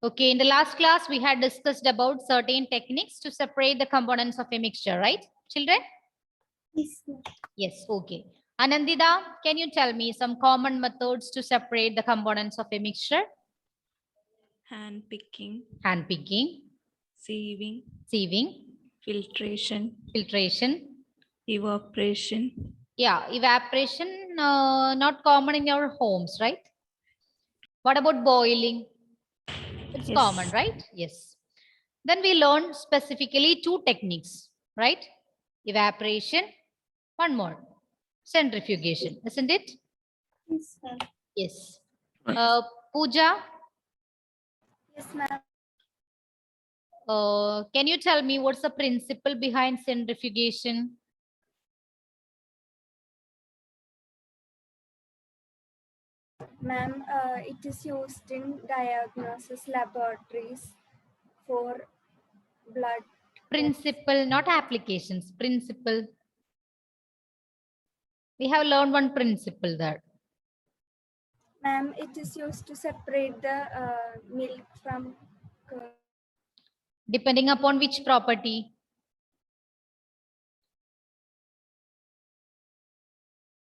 Okay, in the last class, we had discussed about certain techniques to separate the components of a mixture, right, children? Yes, ma'am. Yes, okay. Anandida, can you tell me some common methods to separate the components of a mixture? Hand picking, Hand picking, sieving, sieving, filtration, filtration. evaporation. Yeah, evaporation, not common in your homes, right? What about boiling? It's Yes. common, right? Yes. Then we learned specifically two techniques, right? Evaporation, one more, centrifugation, isn't it? Yes, ma'am. Yes. Pooja, Yes, ma'am. can you tell me what's the principle behind centrifugation? Ma'am, it is used in diagnosis laboratories for blood. Principle, not applications, principle. We have learned one principle there. Ma'am, it is used to separate the milk from curd. Depending upon which property?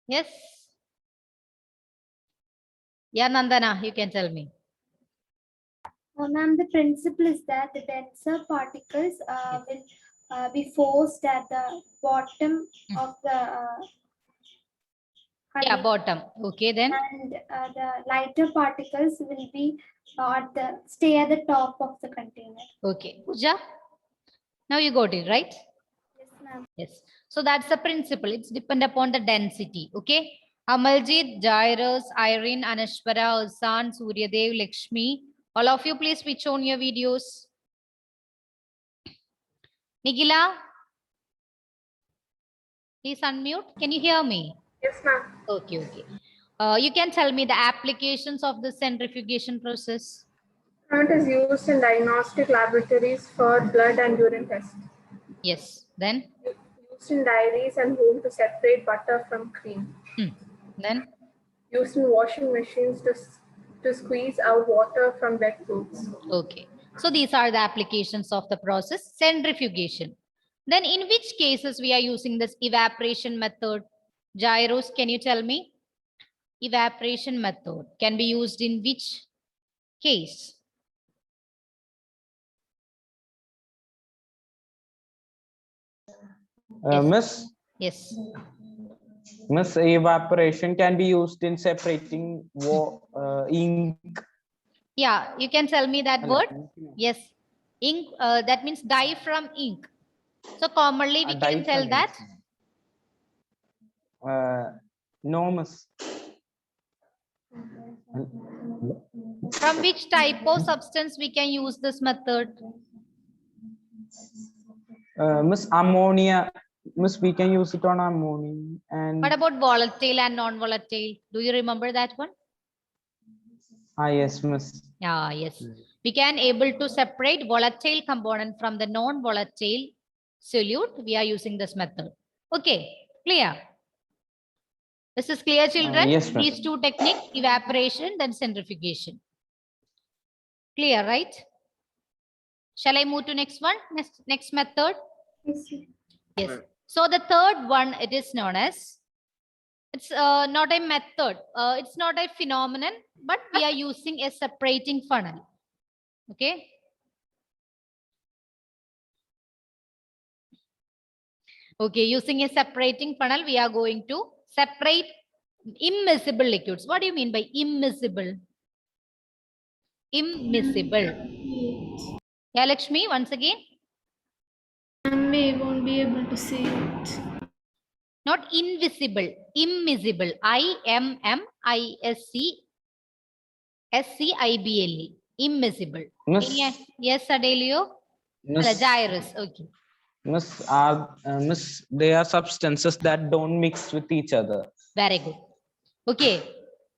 Yes. Yeah, Nandana, you can tell me. Ma'am, the principle is that the denser particles will be forced at the bottom of the Yeah, honey, bottom. Okay, then. and the lighter particles will be stay at the top of the container. Okay, Pooja. Now you got it, right? Yes, ma'am. Yes. So that's the principle. It's depend upon the density. Okay. Amaljit, Jairus, Irene, Anashwara, Usan, Suryadev, Lakshmi. All of you, please switch on your videos. Nigila, please unmute. Can you hear me? Yes, ma'am. Okay, okay. You can tell me the applications of the centrifugation process. It is used in diagnostic laboratories for blood and urine tests. Yes. Then? Used in dairies and home to separate butter from cream. Then? Used in washing machines to squeeze out water from wet clothes. Okay. So these are the applications of the process centrifugation. Then in which cases we are using this evaporation method? Gyros, can you tell me? Evaporation method can be used in which case? Yes. Miss, Yes. evaporation can be used in separating ink. Yeah, you can tell me that Hello. word. Yes. Ink, that means dye from ink. So commonly we can tell that. No, miss. From which type of substance we can use this method? Miss, ammonia. Miss, we can use it on ammonia. And What about volatile and non-volatile? Do you remember that one? yes, miss. Yeah, yes. We can able to separate volatile component from the non-volatile solute. We are using this method. Okay, clear. This is clear, children? Yes, ma'am. These two techniques, evaporation, then centrifugation. Clear, right? Shall I move to next one? Next method? Yes, ma'am. Yes. So the third one, it is known as, it's not a method. It's not a phenomenon, but we are using a separating funnel. Okay. Okay, using a separating funnel, we are going to separate immiscible liquids. What do you mean by immiscible? Immiscible. Yeah, Lakshmi, once again. We won't be able to see it. Not invisible, immiscible. IMMISCSCIBLE. Immiscible. Miss, Yes, Adelio. Miss, Gyrus. Okay. Miss, they are substances that don't mix with each other. Very good. Okay.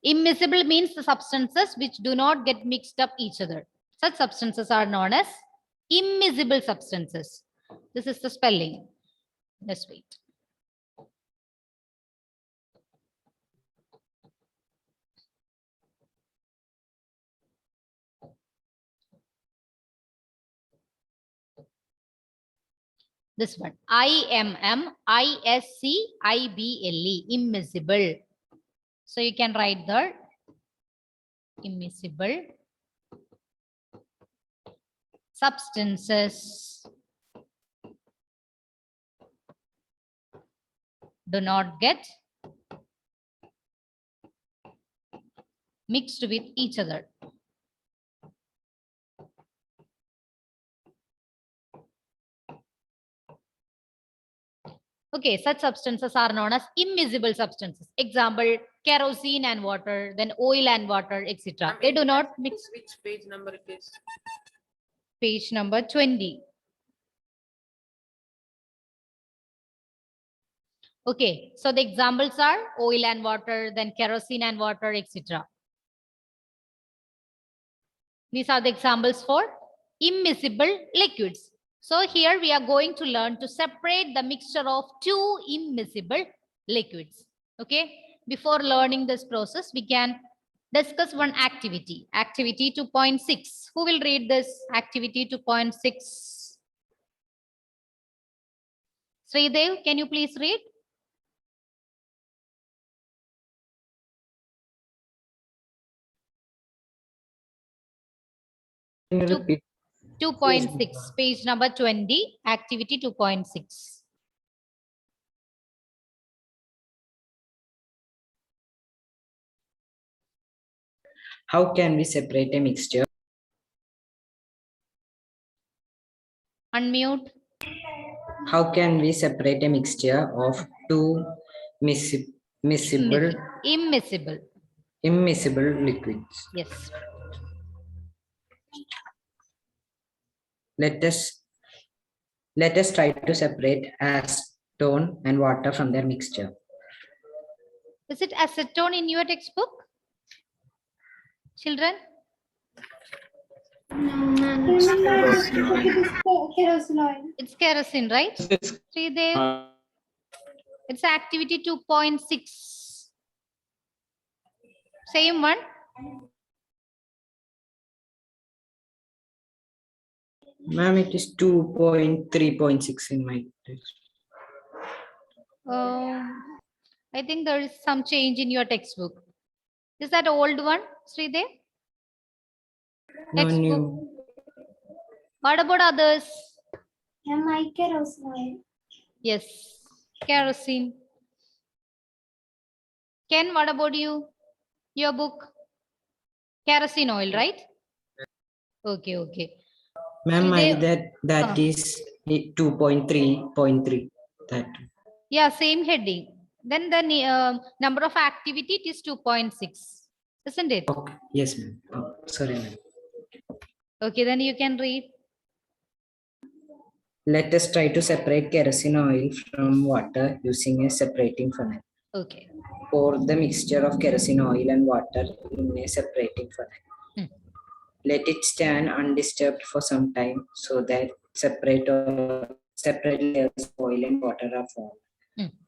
Immiscible means the substances which do not get mixed up each other. Such substances are known as immiscible substances. This is the spelling. Let's wait. This one, IMMISCIBLE, immiscible. So you can write there, immiscible substances do not get mixed with each other. Okay, such substances are known as immiscible substances. Example, kerosene and water, then oil and water, etc. They do not mix. Which page number it is? Page number 20. Okay, so the examples are oil and water, then kerosene and water, etc. These are the examples for immiscible liquids. So here we are going to learn to separate the mixture of two immiscible liquids. Okay, before learning this process, we can discuss one activity. Activity 2.6. Who will read this activity 2.6? Sridev, can you please read? Can you Two- repeat? 2.6, page number 20, activity 2.6. How can we separate a mixture? Unmute. How can we separate a mixture of two miscible, Immiscible. immiscible liquids? Yes. Let us try to separate acetone and water from their mixture. Is it acetone in your textbook? Children? No, ma'am, it's kerosene. It is kerosene oil. It's kerosene, right? Sridev? It's activity 2.6. Same one? Ma'am, it is 2.3.6 in my text. I think there is some change in your textbook. Is that old one, Sridev? No Textbook. new. What about others? And my kerosene oil. Yes, kerosene. Ken, what about you? Your book? Kerosene oil, right? Okay, okay. Ma'am, Sridev- that is 2.3.3. That. Yeah, same heading. Then the number of activity it is 2.6, isn't it? Okay. Yes, ma'am. Oh, sorry, ma'am. Okay, then you can read. Let us try to separate kerosene oil from water using a separating funnel. Okay. Pour the mixture of kerosene oil and water in a separating funnel. Let it stand undisturbed for some time so that separate layers of oil and water are formed.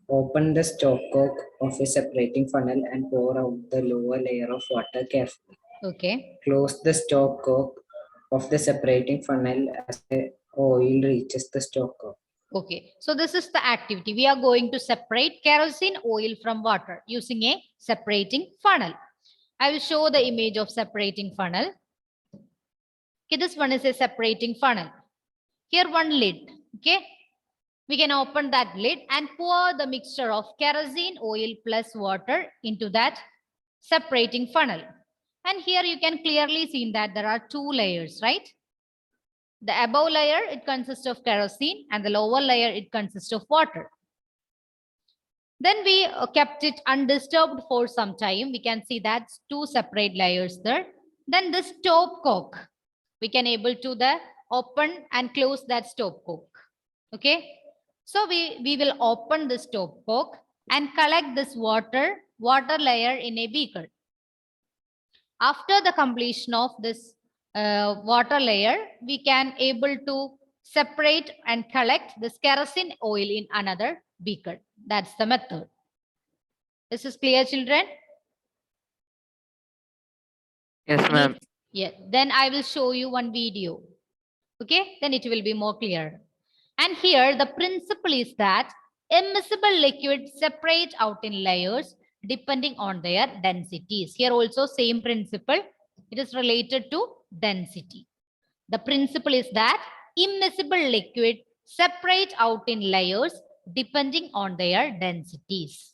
Open the stopcock of a separating funnel and pour out the lower layer of water carefully. Okay. Close the stopcock of the separating funnel as the oil reaches the stopcock. Okay. So this is the activity. We are going to separate kerosene oil from water using a separating funnel. I will show the image of separating funnel. Okay, this one is a separating funnel. Here one lid. Okay. We can open that lid and pour the mixture of kerosene oil plus water into that separating funnel. And here you can clearly see that there are two layers, right? The above layer, it consists of kerosene, and the lower layer, it consists of water. Then we kept it undisturbed for some time. We can see that's two separate layers there. Then the stopcock, we can able to open and close that stopcock. Okay. So we will open the stopcock and collect this water layer in a beaker. After the completion of this water layer, we can able to separate and collect this kerosene oil in another beaker. That's the method. This is clear, children? Yes, ma'am. Yeah. Then I will show you one video. Okay. Then it will be more clear. And here the principle is that immiscible liquids separate out in layers depending on their densities. Here also same principle. It is related to density. The principle is that immiscible liquid separate out in layers depending on their densities.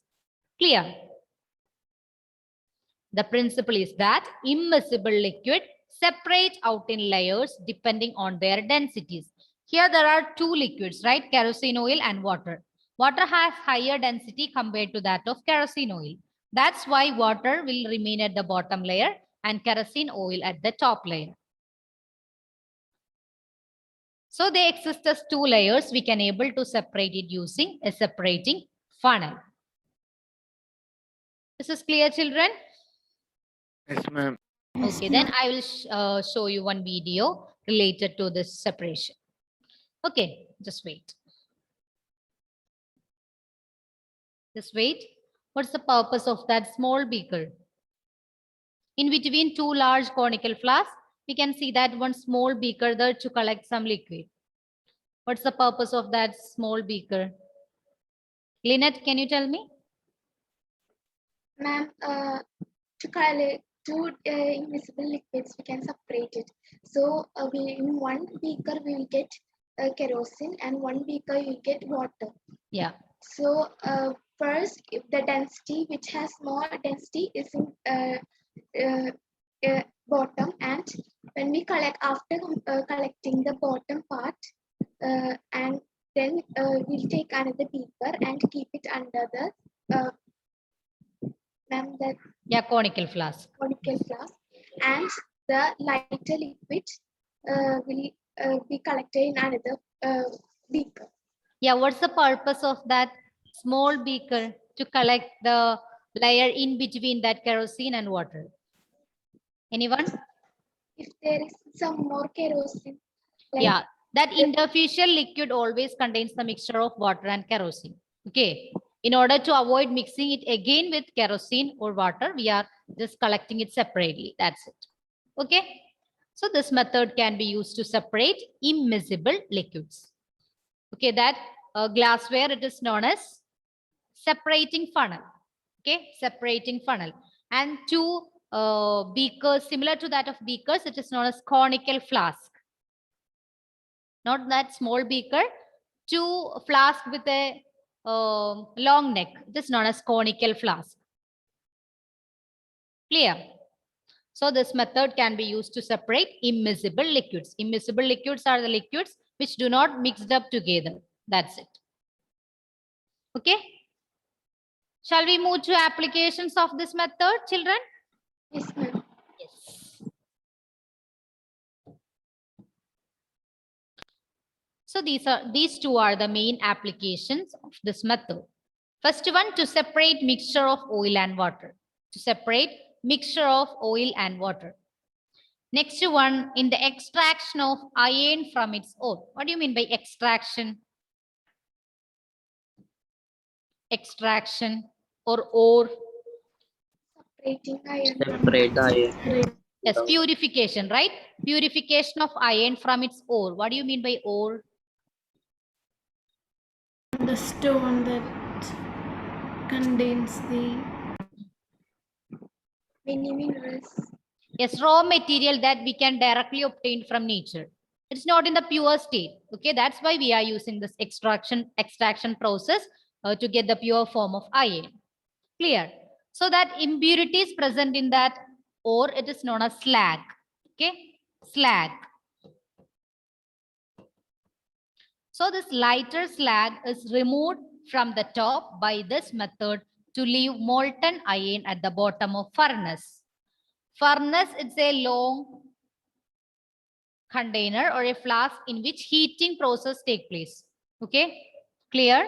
Clear? The principle is that immiscible liquid separate out in layers depending on their densities. Here there are two liquids, right? Kerosene oil and water. Water has higher density compared to that of kerosene oil. That's why water will remain at the bottom layer and kerosene oil at the top layer. So they exist as two layers. We can able to separate it using a separating funnel. This is clear, children? Yes, ma'am. Okay, then I will show you one video related to this separation. Okay, just wait. Just wait. What's the purpose of that small beaker? In between two large conical flasks, we can see that one small beaker there to collect some liquid. What's the purpose of that small beaker? Lynette, can you tell me? Ma'am, to collect two invisible liquids, we can separate it. So in one beaker we will get kerosene, and one beaker you get water. Yeah. So first, if the density which has more density is in bottom, and when we collect after collecting the bottom part, and then we'll take another beaker and keep it under the Yeah, conical flask. conical flask, and the lighter liquid will be collected in another beaker. Yeah, what's the purpose of that small beaker? To collect the layer in between that kerosene and water. Anyone? If there is some more kerosene, like Yeah, that interfacial liquid always contains the mixture of water and kerosene. Okay. In order to avoid mixing it again with kerosene or water, we are just collecting it separately. That's it. Okay. So this method can be used to separate immiscible liquids. Okay, that glassware, it is known as separating funnel. Okay, separating funnel. And two beakers, similar to that of beakers, it is known as conical flask. Not that small beaker, two flask with a long neck. It is known as conical flask. Clear? So this method can be used to separate immiscible liquids. Immiscible liquids are the liquids which do not mix up together. That's it. Okay. Shall we move to applications of this method, children? yes, ma'am. Yes. So these two are the main applications of this method. First one, to separate mixture of oil and water. To separate mixture of oil and water. Next one, in the extraction of iron from its ore. What do you mean by extraction? Extraction or ore? Separating iron. Separate the iron. Yes, purification, right? Purification of iron from its ore. What do you mean by ore? The stone that contains the Many minerals. Yes, raw material that we can directly obtain from nature. It's not in the pure state. Okay, that's why we are using this extraction process to get the pure form of iron. Clear? So that impurities present in that ore, it is known as slag. Okay, slag. So this lighter slag is removed from the top by this method to leave molten iron at the bottom of furnace. Furnace, it's a long container or a flask in which heating process take place. Okay, clear?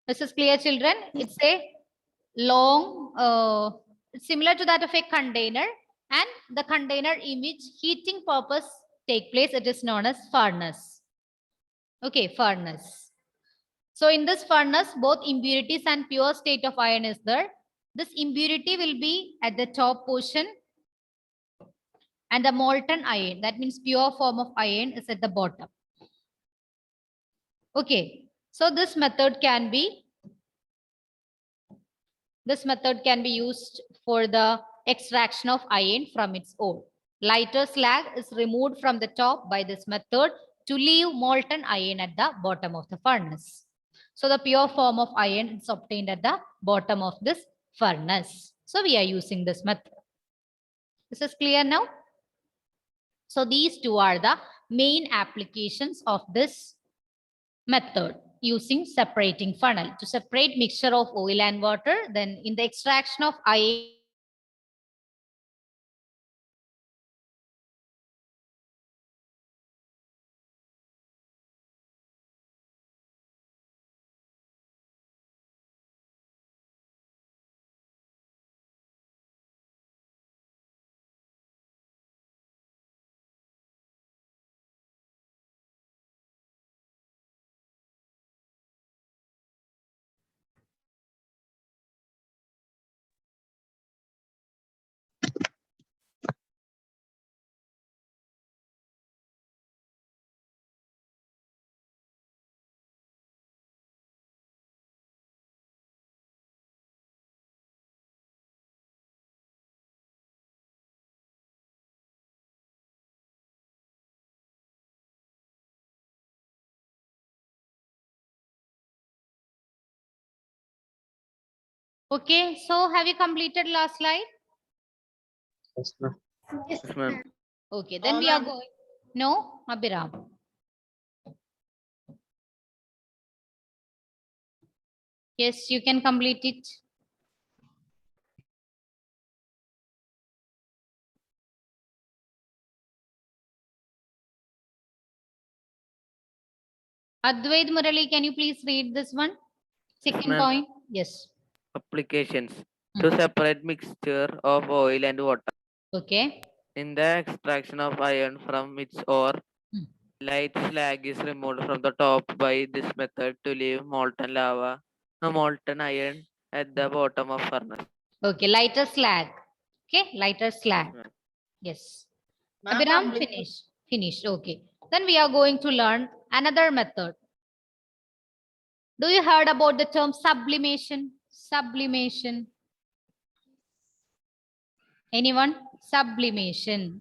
This is clear, children? It's a long, similar to that of a container, and the container in which heating purpose take place, it is known as furnace. Okay, furnace. So in this furnace, both impurities and pure state of iron is there. This impurity will be at the top portion and the molten iron, that means pure form of iron, is at the bottom. Okay, so this method can be used for the extraction of iron from its ore. Lighter slag is removed from the top by this method to leave molten iron at the bottom of the furnace. So the pure form of iron is obtained at the bottom of this furnace. So we are using this method. This is clear now? So these two are the main applications of this method, using separating funnel to separate mixture of oil and water. Then in the extraction of iron, okay, so have you completed last slide? Yes, ma'am. Yes, Yes, ma'am. ma'am. Okay, then we are going. No, Abhiram. Yes, you can complete it. Advait Murali, can you please read this one? Second ma'am. point. Yes. Applications to separate mixture of oil and water. Okay. In the extraction of iron from its ore, Hmm. light slag is removed from the top by this method to leave molten lava, a molten iron at the bottom of furnace. Okay, lighter slag. Okay, lighter slag. ma'am. Yes. Abhiram, finish. Finished. Okay. Then we are going to learn another method. Do you heard about the term sublimation? Sublimation. Anyone? Sublimation.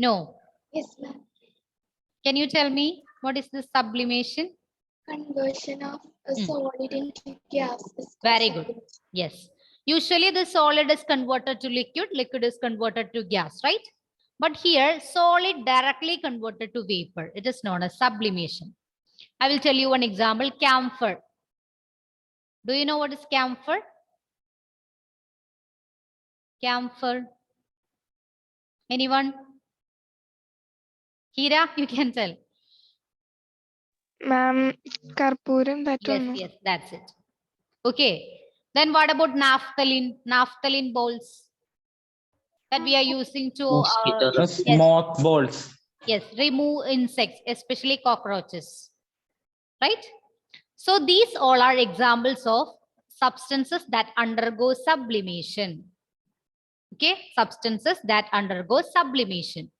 No. Yes, ma'am. Can you tell me what is the sublimation? Conversion of a Hmm. solid into gas is called Very good. sublimation. Yes. Usually the solid is converted to liquid, liquid is converted to gas, right? But here solid directly converted to vapor. It is known as sublimation. I will tell you one example, camphor. Do you know what is camphor? Camphor. Anyone? Hira, you can tell. Ma'am, Karpuram, that Yes, one. yes, that's it. Okay. Then what about naphthalene? Naphthalene balls that we are using to Mosquito yes, Smoke balls. yes, remove insects, especially cockroaches. Right? So these all are examples of substances that undergo sublimation. Okay, substances that undergo sublimation.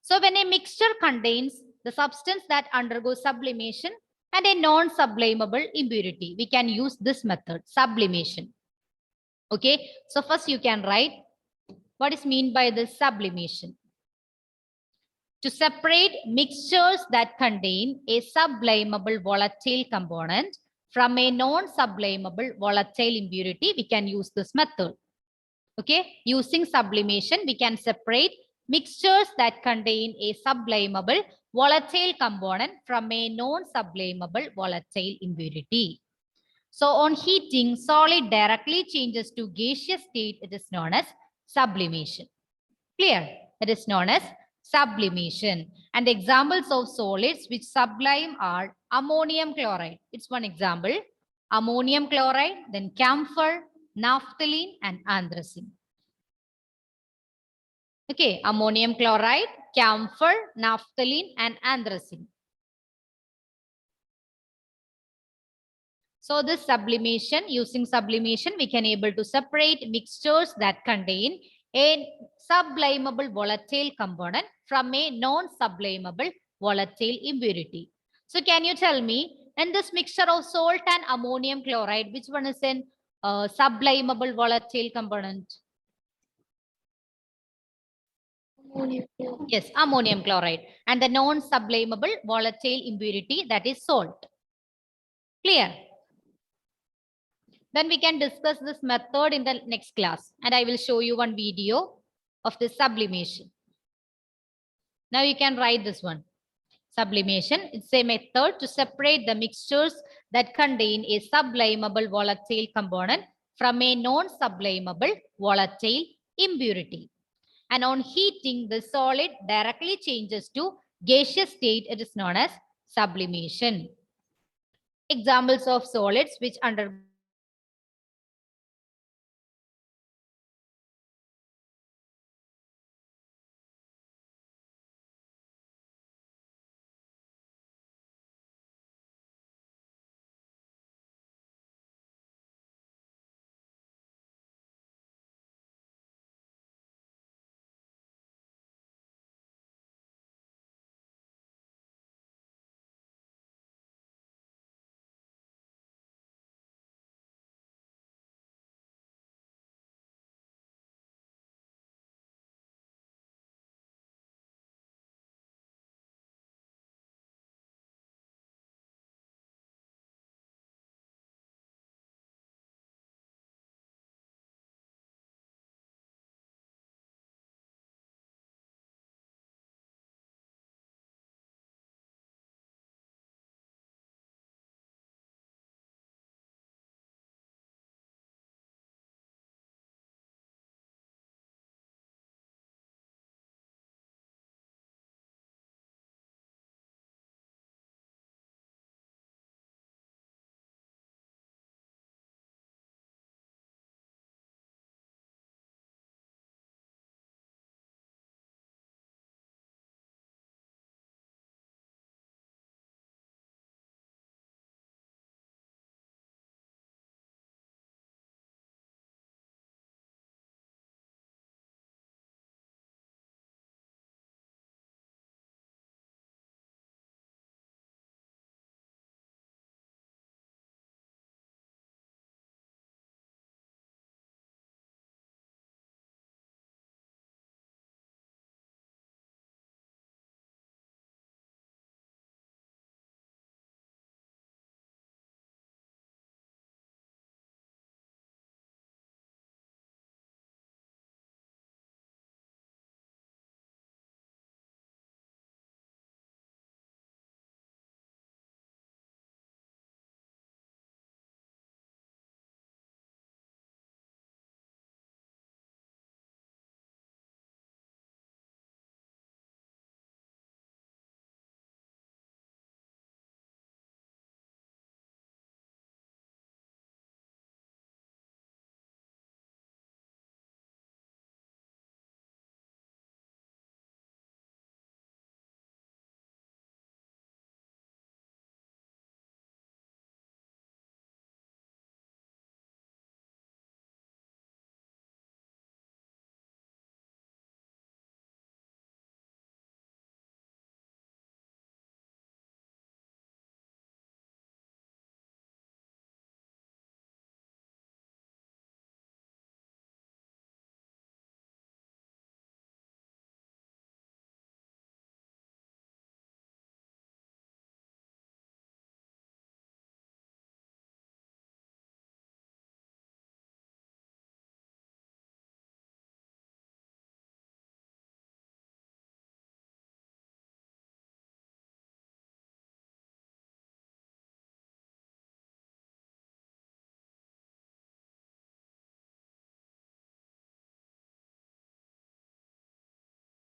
So when a mixture contains the substance that undergoes sublimation and a non-sublimable impurity, we can use this method, sublimation. Okay, so first you can write what is meant by this sublimation. To separate mixtures that contain a sublimable volatile component from a non-sublimable volatile impurity, we can use this method. Okay, using sublimation, we can separate mixtures that contain a sublimable volatile component from a non-sublimable volatile impurity. So on heating, solid directly changes to gaseous state. It is known as sublimation. Clear? It is known as sublimation. And the examples of solids which sublime are ammonium chloride. It's one example. Ammonium chloride, then camphor, naphthalene, and anthracene. Okay, ammonium chloride, camphor, naphthalene, and anthracene. So this sublimation, using sublimation, we can able to separate mixtures that contain a sublimable volatile component from a non-sublimable volatile impurity. So can you tell me, in this mixture of salt and ammonium chloride, which one is an sublimable volatile component? Ammonium chloride. Yes, ammonium chloride. And the non-sublimable volatile impurity, that is salt. Clear? Then we can discuss this method in the next class. And I will show you one video of the sublimation. Now you can write this one. Sublimation, it's a method to separate the mixtures that contain a sublimable volatile component from a non-sublimable volatile impurity. And on heating, the solid directly changes to gaseous state. It is known as sublimation. Examples of solids which undergo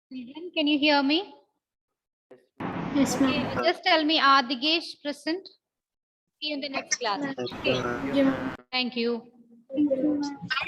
Children, can you hear me? Yes, Okay, ma'am. just tell me, are Digesh present? See you in the next class. Okay. Yeah, ma'am. Thank you. Thank you, ma'am.